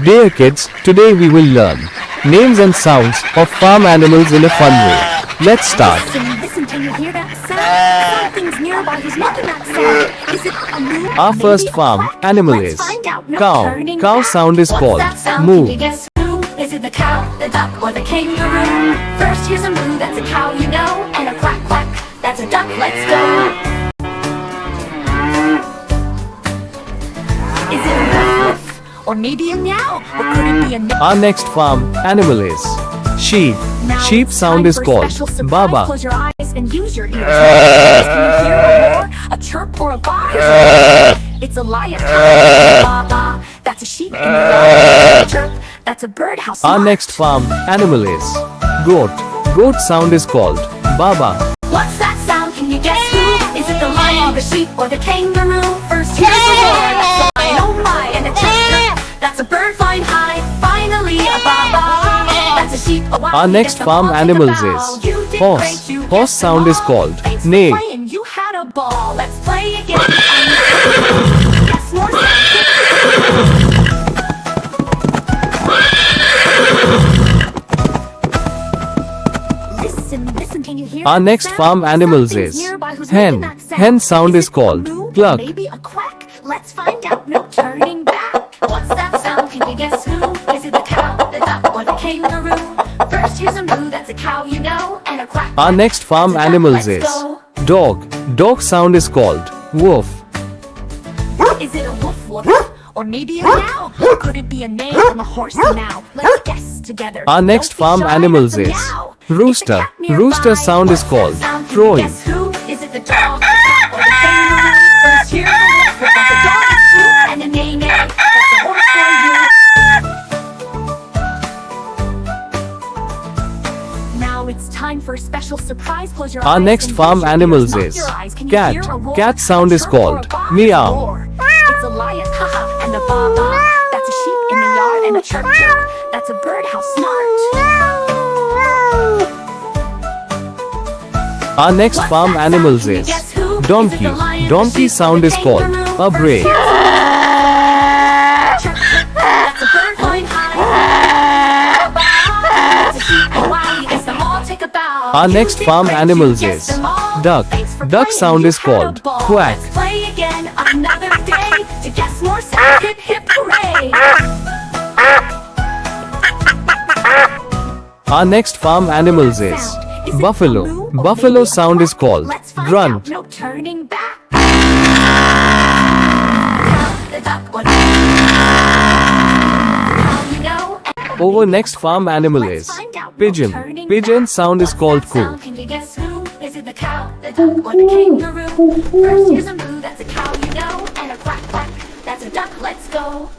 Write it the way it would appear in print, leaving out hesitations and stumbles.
Dear kids, today we will learn names and sounds of farm animals in a fun way. Let's start. Listen, can you hear that sound? Something's nearby who's making that sound. Is it a moo? Our Maybe first a farm quack? animal Let's is find out. No cow. turning Cow back. sound is What's called that sound? moo. Can you guess who? Is it the cow, the duck, or the kangaroo? First here's a moo, that's a cow you know, and a quack quack, that's a duck. Let's go. Is it a woof woof? Or maybe a meow? Or could it be a Our next farm animal is sheep. Now Sheep it's sound time is for a called special surprise. baba. Close your eyes and use your ears. Can you hear a roar, a chirp, or a bark? It's a lion. Baba. That's a sheep in the yard. Chirp. That's a birdhouse. Our next farm animal is goat. Goat sound is called baba. What's that sound? Can you guess who? Is it the lion, the sheep, or the kangaroo? First here's the roar. That's a lion, oh my, and a chirp. That's a bird flying high. Finally a baba. That's a sheep. Our next farm animals is horse. Horse sound is called neigh. You had a ball. Let's play again. Yes, more sound. Listen, can you hear Our that next sound? farm animals Something's is nearby who's hen. making that sound. Hen sound is it a called moo? cluck. Maybe a quack. Let's find out. No turning back. What's that sound? Can you guess who? Is it the cow, the duck, or the kangaroo? First here's a moo, that's a cow you know, and a quack. Our next farm That's a duck. animals Let's is go. dog. Dog sound is called woof. Is it a woof woof? Or maybe a meow? Or could it be a neigh from a horse now? Let's guess together. Our next Don't be farm shy, animals that's a is meow. rooster. It's a cat nearby. Rooster sound is What's that called sound? Can you crowing. guess who? Is it the dog, the cat, or the kangaroo? First here's a woof woof, that's a dog is true, and a neigh neigh, that's a horse for you. Now it's time for a special surprise. Close your eyes. Our next and farm use your animals ears, not is your eyes. Can you cat. hear a roar, Cat sound a is chirp, or a called bark? meow. Roar. It's a lion, haha, and a baba. That's a sheep in the yard, and a chirp chirp. That's a birdhouse smart. Our next What's farm that animals sound? Can you is guess who? donkey. Is it the lion, the Donkey sheep, or sound the is called kangaroo? a bray. Chirp, chirp. That's a bird flying high. That's a sheep, oh wow, you guess them all, take a bow. Our You next did farm great, you animals guessed is them all. duck. Thanks for Duck playing, sound you is had a called ball. quack. Let's play again another day. To guess more sound, hip hip hooray. Our next farm animals is Is it buffalo. a moo or Buffalo maybe a sound is quack? called Let's find grunt. out, no turning back. The duck, what you know, and Our next farm animal let's is find out, no pigeon. turning Pigeon back. sound is What's called that coo. sound? Can you guess who? Is it the cow, the duck, or the kangaroo? First here's a moo, that's a cow you know, and a quack quack, that's a duck. Let's go.